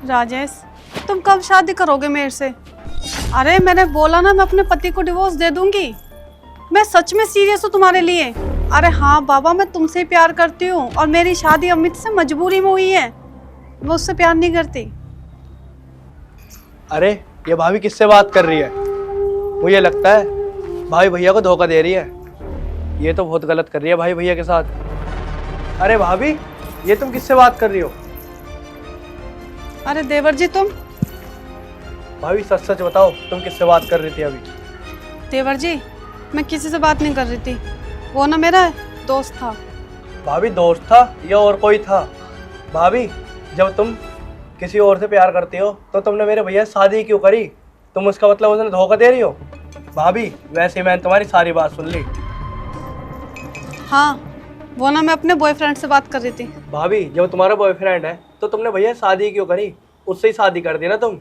राजेश, तुम कब शादी करोगे मेरे से? अरे मैंने बोला ना, मैं अपने पति को डिवोर्स दे दूंगी। मैं सच में सीरियस हूँ तुम्हारे लिए। अरे हाँ बाबा, मैं तुमसे ही प्यार करती हूँ और मेरी शादी अमित से मजबूरी में हुई है। मैं उससे प्यार नहीं करती। अरे ये भाभी किससे बात कर रही है? मुझे लगता है भाई भैया को धोखा दे रही है। ये तो बहुत गलत कर रही है भाई भैया के साथ। अरे भाभी, ये तुम किससे बात कर रही हो? अरे देवर जी तुम। भाभी सच सच बताओ, तुम किससे बात कर रही थी अभी? देवर जी, मैं किसी से बात नहीं कर रही थी। वो ना मेरा दोस्त था। भाभी दोस्त था या और कोई था? भाभी, जब तुम किसी और से प्यार करती हो तो तुमने मेरे भैया से शादी क्यों करी? तुम उसका मतलब उसने धोखा दे रही हो? भाभी वैसे मैंने तुम्हारी सारी बात सुन ली। हाँ, वो ना मैं अपने बॉयफ्रेंड से बात कर रही थी। भाभी जब तुम्हारा बॉयफ्रेंड है तो तुमने भैया से शादी क्यों करी? उससे ही शादी कर दी ना तुम।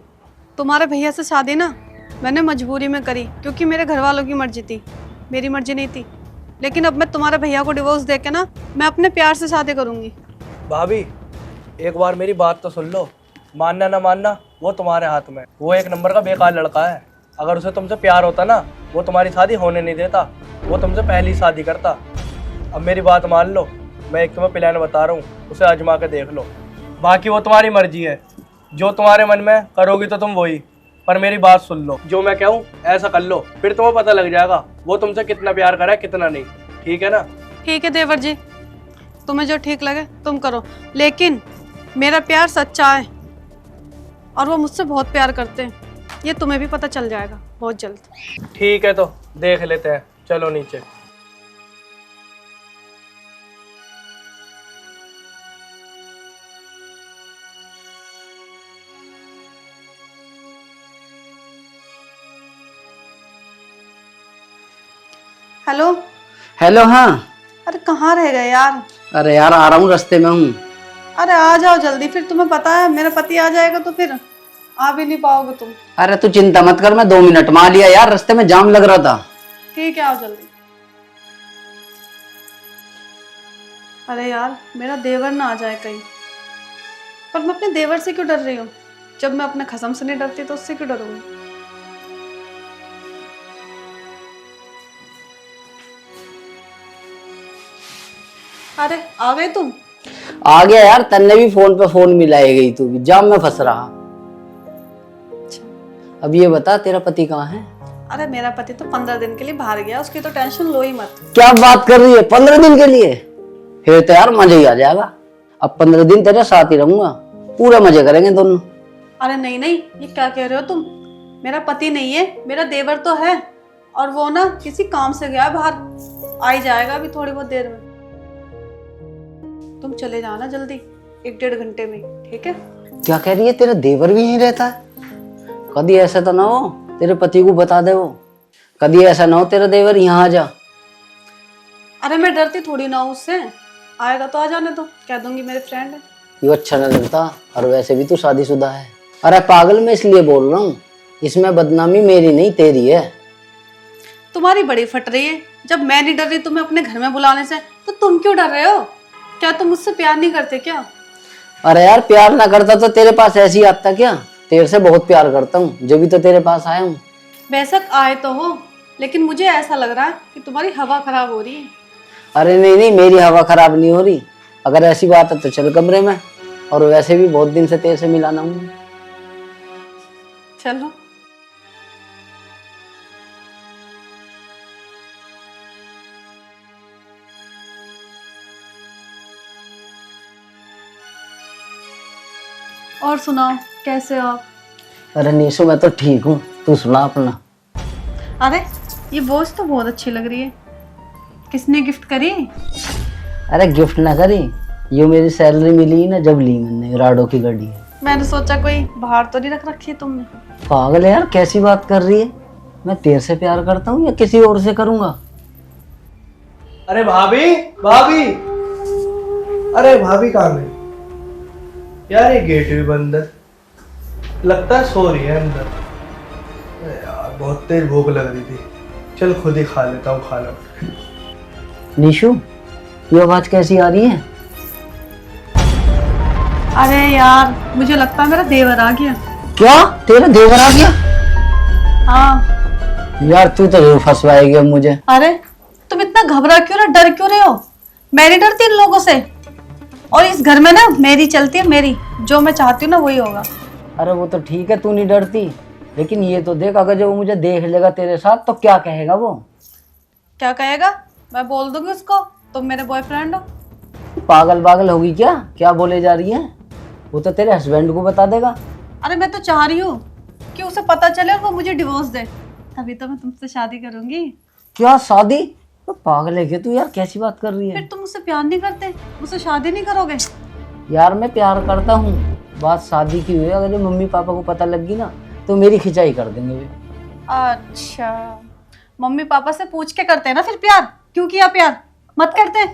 तुम्हारे भैया से शादी ना मैंने मजबूरी में करी, क्योंकि मेरे घर वालों की मर्जी थी, मेरी मर्जी नहीं थी। लेकिन अब मैं तुम्हारे भैया को डिवोर्स दे के ना, मैं अपने प्यार से शादी करूंगी। भाभी एक बार मेरी बात तो सुन लो। मानना ना मानना वो तुम्हारे हाथ में। वो एक नंबर का बेकार लड़का है। अगर उसे तुमसे प्यार होता ना, वो तुम्हारी शादी होने नहीं देता। वो तुमसे पहली शादी करता। अब मेरी बात मान लो, मैं एक तुम्हें प्लान बता रहा हूँ, उसे आजमा के देख लो। बाकी वो तुम्हारी मर्जी है, जो तुम्हारे मन में करोगी तो तुम वही। पर मेरी बात सुन लो, जो मैं कहूँ ऐसा कर लो, फिर तुम्हें पता लग जाएगा वो तुमसे कितना प्यार करे कितना नहीं। ठीक है ना? ठीक है देवर जी, तुम्हें जो ठीक लगे तुम करो, लेकिन मेरा प्यार सच्चा है और वो मुझसे बहुत प्यार करते हैं। ये तुम्हें भी पता चल जाएगा बहुत जल्द। ठीक है, तो देख लेते हैं। चलो नीचे। हेलो। हेलो। हाँ। अरे कहाँ रह गए यार? अरे यार आ रहा हूँ, रास्ते में हूँ। अरे आ जाओ जल्दी, फिर तुम्हें पता है मेरा पति आ जाएगा तो फिर आ भी नहीं पाओगे तुम। अरे तू चिंता मत कर, मैं 2 मिनट में आ लिया यार, रास्ते में जाम लग रहा था। ठीक है, आओ जल्दी। अरे यार मेरा देवर ना आ जाए कहीं। पर मैं अपने देवर से क्यों डर रही हूँ? जब मैं अपने खसम से नहीं डरती तो उससे क्यों डरूंगी? अरे आ गए तुम? आ गया यार, तन्ने भी फोन पे फोन मिलाई गई, तू भी जाम में फंस रहा। अब ये बता, तेरा पति कहाँ है? अरे मेरा पति तो 15 दिन के लिए बाहर गया, उसकी तो टेंशन लो ही मत। क्या बात कर रही है, 15 दिन के लिए? फिर तो यार मजा ही आ जाएगा। अब 15 दिन तेरे साथ ही रहूंगा, पूरा मजे करेंगे दोनों। अरे नहीं नहीं, ये क्या कह रहे हो तुम? मेरा पति नहीं है, मेरा देवर तो है। और वो ना किसी काम से गया बाहर, आ ही जाएगा अभी थोड़ी बहुत देर में। तुम चले जाना जल्दी, 1-1.5 घंटे में, ठीक है? क्या कह रही है, तेरा देवर भी यहीं रहता है? कभी ऐसा तो ना हो तेरे पति को बता दे वो। कभी ऐसा ना हो तेरा देवर यहाँ आ जा। अरे मैं डरती थोड़ी ना हूँ उससे। आएगा तो आ जाने दो, कह दूंगी मेरे फ्रेंड है। ये अच्छा नहीं लगता, और वैसे भी तू शादीशुदा है। अरे पागल, मैं इसलिए बोल रहा हूँ, इसमें बदनामी मेरी नहीं तेरी है। तुम्हारी बड़ी फट रही है। जब मैं नहीं डर रही तुम्हें अपने घर में बुलाने से, तो तुम क्यों डर रहे हो? क्या तुम मुझसे प्यार नहीं करते क्या? अरे यार प्यार ना करता तो तेरे पास ऐसी आता क्या? तेरे से बहुत प्यार करता हूँ, जब भी तो तेरे पास आया हूँ। बेशक आए तो हो, लेकिन मुझे ऐसा लग रहा है कि तुम्हारी हवा खराब हो रही है। अरे नहीं नहीं, मेरी हवा खराब नहीं हो रही। अगर ऐसी बात है तो चल कमरे में, और वैसे भी बहुत दिन से तेरे से मिलाना हूँ। चलो। और सुनाओ, कैसे हो आप? अरे नीशु, मैं तो ठीक हूँ, तू सुना अपना। अरे ये वॉच तो बहुत अच्छी लग रही है, किसने गिफ्ट करी? अरे गिफ्ट ना करी, ये मेरी सैलरी मिली ना जब ली मैंने, राडो की घड़ी है। मैंने सोचा कोई बाहर तो नहीं रख रखी है तुमने। पागल है यार, कैसी बात कर रही है? मैं तेरे से प्यार करता हूँ या किसी और से करूंगा? अरे भाभी, भाभी, अरे भाभी कहाँ गई यार? ये गेट भी बंद है, लगता है सो रही है अंदर। अरे यार बहुत तेज भूख लग रही थी, चल खुद ही खा लेता हूँ खाना। निशु, ये आवाज कैसी आ रही है? अरे यार मुझे लगता है मेरा देवर आ गया। क्या तेरा देवर आ गया? हाँ। यार तू तो जरूर फंसवाएगी अब मुझे। अरे तुम इतना घबरा क्यों रहे, डर क्यों रहे हो? मैं नहीं डरती इन लोगों से, और इस घर में ना मेरी चलती है, मेरी जो मैं चाहती हूँ ना वही होगा। अरे वो तो ठीक है, तू नहीं डरती, लेकिन ये तो देख, अगर जो वो मुझे देख लेगा तेरे साथ तो क्या कहेगा वो? क्या कहेगा? मैं बोल दूंगी उसको तुम मेरे बॉयफ्रेंड हो। पागल पागल होगी क्या? क्या बोले जा रही है? वो तो तेरे हस्बैंड को बता देगा। अरे मैं तो चाह रही हूँ कि उसे पता चले और वो मुझे डिवोर्स दे, तभी तो मैं तुमसे शादी करूंगी। क्या शादी? तो पागल है क्या तू यार? कैसी बात कर रही है? फिर तुम मुझसे प्यार नहीं करते, मुझसे शादी नहीं करोगे? यार मैं प्यार करता हूँ, बात शादी की हुई है। अगर मम्मी पापा को पता लग गई ना तो मेरी खिंचाई कर देंगे वे। अच्छा, मम्मी पापा से पूछ के करते हैं ना फिर प्यार? क्यों किया प्यार? मत करते।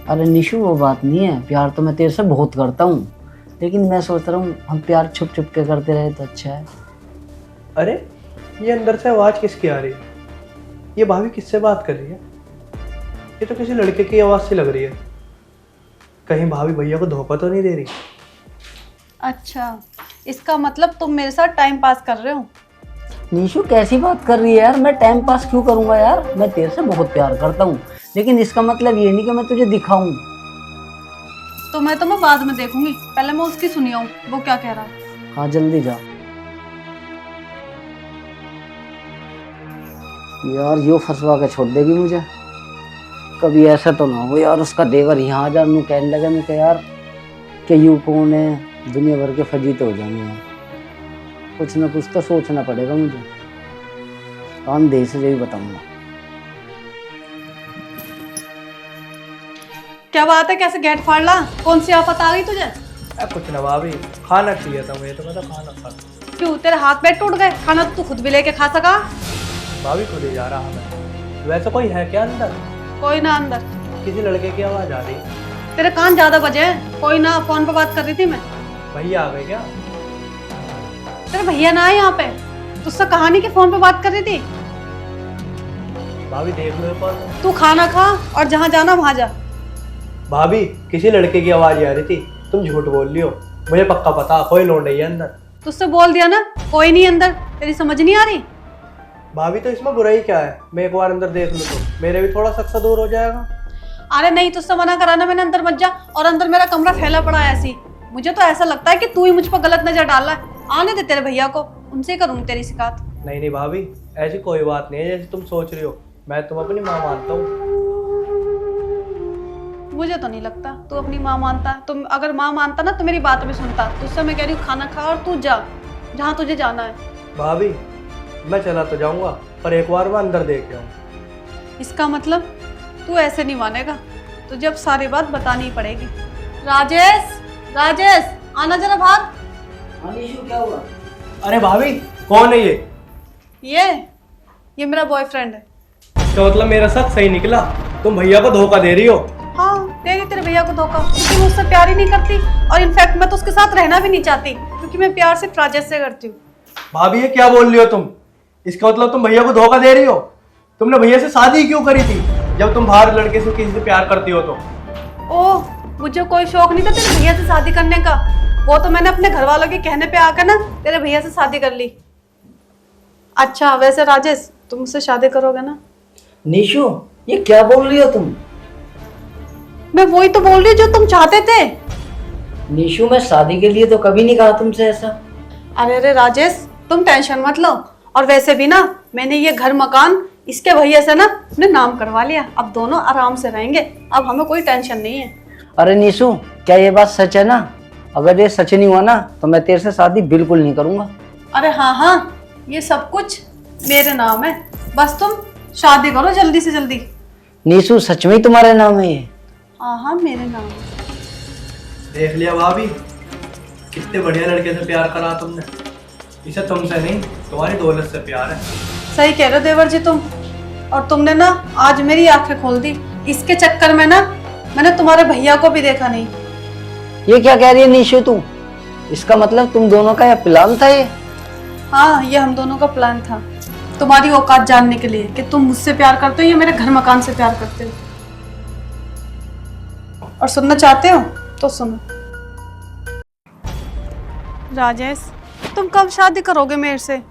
अरे निशु वो बात नहीं है, प्यार तो मैं तेरे से बहुत करता हूँ, लेकिन मैं सोच रहा हूँ हम प्यार छुप छुप के करते रहे तो अच्छा है। अरे ये अंदर से आवाज़ किसकी आ रही है? ये भाभी किससे बात कर रही है? ये तो किसी लड़के की आवाज़ सी लग रही है। कहीं भाभी भैया को धोखा तो नहीं दे रही? अच्छा, इसका मतलब तुम मेरे साथ टाइम पास कर रहे हो? निशु कैसी बात कर रही है यार? मैं टाइम पास क्यों करूंगा यार? मैं तेरे से बहुत प्यार करता हूँ, लेकिन इसका मतलब ये नहीं कि मैं तुझे दिखाऊं। तो मैं बाद में देखूंगी, पहले मैं उसकी सुनियाऊं वो क्या कह रहा है। हाँ जल्दी जा यार, यो फंसवा के छोड़ देगी मुझे। कभी ऐसा तो ना हो यार उसका देवर यहाँ आ जा, नू कहने लगे मैं यार कि यू कौन है, दुनिया भर के फजीते हो जाएंगे यार। कुछ ना कुछ तो सोचना पड़ेगा मुझे, काम दे से यही बताऊंगा। क्या बात है, कैसे गेट फाड़ ला? कौन सी आफत आ गई तुझे? कुछ ना भाभी, खाना चाहिए था मुझे, तो मैं तो खाना खा। क्यों, तेरे हाथ पैर टूट गए? खाना तो तू खुद भी लेके खा सका। भाभी खुद ही जा रहा मैं। वैसे कोई है क्या अंदर? कोई ना अंदर। किसी लड़के की आवाज़ आ रही है। तेरे कान ज्यादा बजे हैं। कोई ना, फोन पे बात कर रही थी मैं। भैया आ गए क्या? तेरे भैया ना आए यहाँ पे, तुझसे कहानी के फोन पे बात कर रही थी। भाभी देख लो पर। तू खाना खा और जहाँ जाना वहां जा। भाभी किसी लड़के की आवाज़ आ रही थी, तुम झूठ बोल रही हो। मुझे पक्का पता कोई लौंड है अंदर। तुझसे बोल दिया ना कोई नहीं अंदर, तेरी समझ नहीं आ रही? भाभी तो इसमें बुराई क्या है? मैं एक बार अंदर देख लूँ तो मेरे भी थोड़ा शक दूर हो जाएगा। अरे नहीं, तुझसे मना करा ना मैंने, अंदर मत जा। और अंदर मेरा कमरा फैला पड़ा है ऐसी, मुझे तो ऐसा लगता है कि तू ही मुझ पर गलत नजर डाल रहा है। आने दे तेरे भैया को, उनसे करूंगी तेरी शिकायत। नहीं नहीं भाभी, ऐसी कोई बात नहीं है जैसे तुम सोच रही हो। मैं तुम अपनी माँ मानता हूँ। मुझे तो नहीं लगता तू अपनी माँ मानता। तुम अगर माँ मानता ना तो मेरी बात भी सुनता। तुझसे मैं कह रही हूँ खाना खा और तू जा जहाँ तुझे जाना है। भाभी मैं चला तो जाऊंगा, पर एक बार मैं अंदर देख आऊँ। इसका मतलब तू ऐसे नहीं मानेगा, तुझे अब सारी बात बतानी पड़ेगी। राजेश, राजेश आना जरा बाहर। हाँ निशु क्या हुआ? अरे भाभी कौन है ये? ये मेरा बॉयफ्रेंड है। तो मतलब मेरा शक सही निकला, तुम भैया को धोखा दे रही हो? हाँ, दे रही तेरे भैया को धोखा, क्योंकि मुझसे प्यार ही नहीं करती। और इनफैक्ट मैं तो उसके साथ रहना भी नहीं चाहती, क्योंकि मैं प्यार सिर्फ राजेश से करती हूँ। भाभी ये क्या बोल रही हो तुम? इसका मतलब तुम भैया को धोखा दे रही हो? तुमने भैया से शादी क्यों करी थी जब तुम बाहर लड़के से किसी से प्यार करती हो तो? ओह, मुझे कोई शौक नहीं था तेरे भैया से शादी करने का। वो तो मैंने अपने घर वालों के कहने पे आकर ना तेरे भैया से शादी कर ली। अच्छा वैसे राजेश, तुम मुझसे शादी करोगे ना? निशु ये क्या बोल रही हो तुम? मैं वही तो बोल रही जो तुम चाहते थे। निशु मैं शादी के लिए तो कभी नहीं कहा तुमसे ऐसा। अरे अरे राजेश, तुम टेंशन मत लो। और वैसे भी ना मैंने ये घर मकान इसके भैया से ना अपने नाम करवा लिया। अब दोनों आराम से रहेंगे, अब हमें कोई टेंशन नहीं है। अरे निशु क्या ये बात सच है ना? अगर ये सच नहीं हुआ ना तो मैं तेरे से शादी बिल्कुल नहीं करूंगा। अरे हाँ हाँ, ये सब कुछ मेरे नाम है, बस तुम शादी करो जल्दी से जल्दी। निशु सच में ही तुम्हारे नाम है ये? हाँ हाँ मेरे नाम है। देख लिया भाभी, कितने बढ़िया लड़के से प्यार करा तुमने। इसे तुमसे नहीं, तुम्हारी दौलत से प्यार है। सही कह रहे हो देवर जी तुम। और तुमने ना आज मेरी आंखें खोल दी। इसके चक्कर में ना मैंने तुम्हारे भैया को भी देखा नहीं। ये क्या कह रही है निशु तू? इसका मतलब तुम दोनों का यह प्लान था ये? हाँ, ये हम दोनों का प्लान था, तुम्हारी औकात जानने के लिए कि तुम मुझसे प्यार करते हो या मेरे घर मकान से प्यार करते हो। और सुनना चाहते हो तो सुनो। राजेश, तुम कब शादी करोगे मेरे से?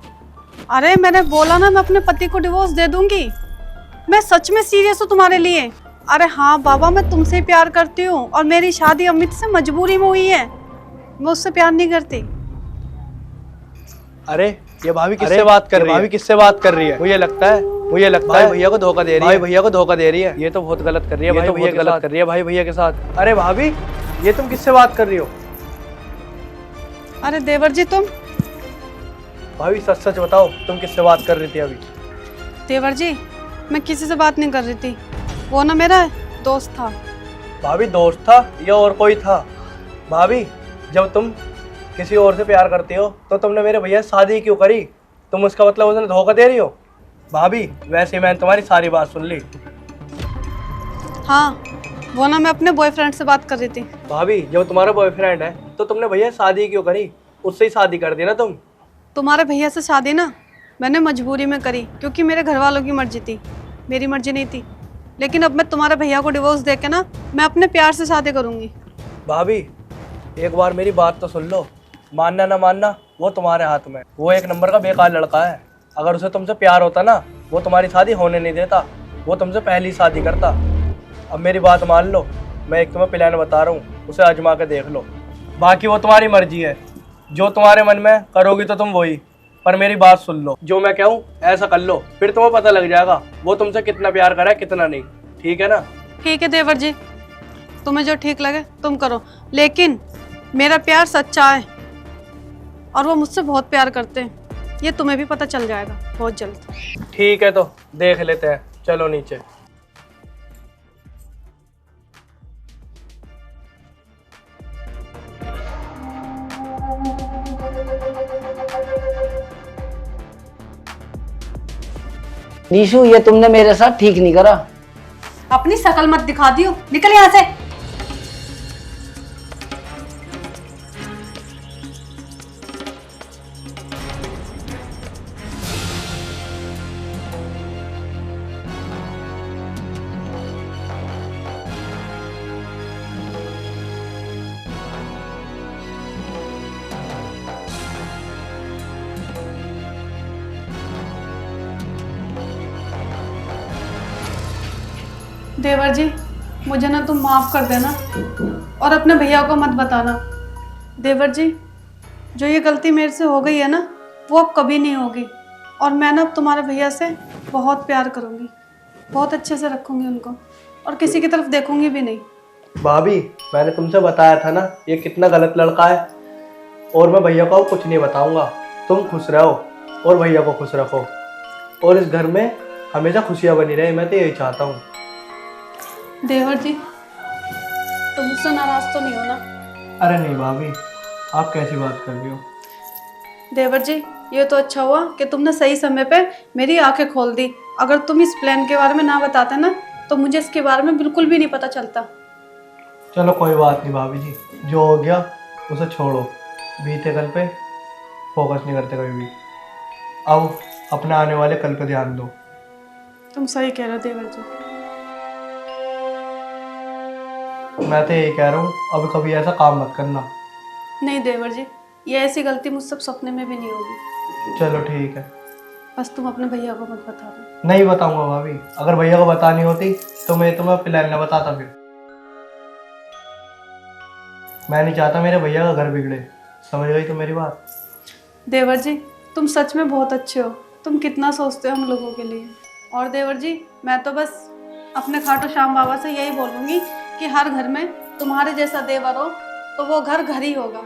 अरे मैंने बोला ना, मैं अपने पति को डिवोर्स दे दूंगी। मैं सच में सीरियस हूँ तुम्हारे लिए। अरे हाँ बाबा, मैं तुमसे ही प्यार करती हूँ और मेरी शादी अमित से मजबूरी में हुई है। मैं उससे प्यार नहीं करती। अरे ये भाभी किससे बात कर रही है? भाभी किससे बात कर रही है? मुझे लगता है भैया को धोखा दे रही है। भाई भैया को धोखा दे रही है। ये तो बहुत गलत कर रही है। भाई भैया गलत कर रही है भाई भैया के साथ। अरे भाभी, ये तुम किससे बात कर रही हो? अरे देवर जी, तुम भाभी सच सच बताओ, तुम किससे बात कर रही थी अभी? देवर जी, मैं किसी से बात नहीं कर रही थी। वो ना मेरा दोस्त था। भाभी दोस्त था या और कोई था? भाभी, जब तुम किसी और से प्यार करते हो तो तुमने मेरे भैया से शादी क्यों करी? तुम उसका मतलब उसने धोखा दे रही हो? भाभी वैसे ही मैंने तुम्हारी सारी बात सुन ली। हाँ, वो ना मैं अपने बॉयफ्रेंड से बात कर रही थी। भाभी जब तुम्हारा बॉयफ्रेंड है तो तुमने भैया से शादी क्यों करी? उससे ही शादी कर दी ना तुम। तुम्हारे भैया से शादी ना मैंने मजबूरी में करी, क्योंकि मेरे घर वालों की मर्जी थी, मेरी मर्जी नहीं थी। लेकिन अब मैं तुम्हारे भैया को डिवोर्स दे के ना, मैं अपने प्यार से शादी करूंगी। भाभी एक बार मेरी बात तो सुन लो। मानना ना मानना वो तुम्हारे हाथ में। वो एक नंबर का बेकार लड़का है। अगर उसे तुमसे प्यार होता ना, वो तुम्हारी शादी होने नहीं देता। वो तुमसे पहली शादी करता। अब मेरी बात मान लो, मैं एक तुम्हें प्लान बता रहा हूँ, उसे आजमा के देख लो। बाकी वो तुम्हारी मर्जी है, जो तुम्हारे मन में करोगी तो तुम वही। पर मेरी बात सुन लो, जो मैं कहूँ ऐसा कर लो, फिर तुम्हें पता लग जाएगा वो तुमसे कितना प्यार करे कितना नहीं। ठीक है ना? ठीक है देवर जी, तुम्हें जो ठीक लगे तुम करो, लेकिन मेरा प्यार सच्चा है और वो मुझसे बहुत प्यार करते हैं। ये तुम्हें भी पता चल जाएगा बहुत जल्द। ठीक है, तो देख लेते हैं। चलो नीचे। निशु, ये तुमने मेरे साथ ठीक नहीं करा। अपनी शकल मत दिखा दियो, निकल यहाँ से। देवर जी, मुझे ना तुम माफ़ कर देना और अपने भैया को मत बताना। देवर जी, जो ये गलती मेरे से हो गई है ना, वो अब कभी नहीं होगी। और मैं ना अब तुम्हारे भैया से बहुत प्यार करूँगी, बहुत अच्छे से रखूँगी उनको और किसी की तरफ देखूँगी भी नहीं। भाभी मैंने तुमसे बताया था ना, ये कितना गलत लड़का है। और मैं भैया को कुछ नहीं बताऊंगा। तुम खुश रहो और भैया को खुश रखो और इस घर में हमेशा खुशियाँ बनी रहे। मैं तो यही चाहता हूँ। देवर जी, तुम मुझसे नाराज तो नहीं हो ना? अरे नहीं भाभी, आप कैसी बात कर रही हो? देवर जी, ये तो अच्छा हुआ कि तुमने सही समय पे मेरी आंखें खोल दी। अगर तुम इस प्लान के बारे में ना बताते ना, तो मुझे इसके बारे में बिल्कुल भी नहीं पता चलता। चलो कोई बात नहीं भाभी जी, जो हो गया उसे छोड़ो। बीते कल पे फोकस नहीं करते कभी भी। अब अपने आने वाले कल पे ध्यान दो। तुम सही कह रहे हो देवर जी। मैं तो यही कह रहा हूँ, अब कभी ऐसा काम मत करना। नहीं देवर जी, ये ऐसी गलती मुझसे सपने में भी नहीं होगी। चलो ठीक है। बस तुम अपने भैया को मत बता दो। नहीं बताऊंगा भाभी। अगर भैया को बतानी होती तो मैं तुम्हें प्लान न बताता। फिर मैं नहीं चाहता मेरे भैया का घर बिगड़े। समझ गई तो मेरी बात? देवर जी, तुम सच में बहुत अच्छे हो। तुम कितना सोचते हो हम लोगों के लिए। और देवर जी, मैं तो बस अपने खाटू श्याम बाबा से यही बोलूँगी कि हर घर में तुम्हारे जैसा देवर हो तो वो घर घर ही होगा।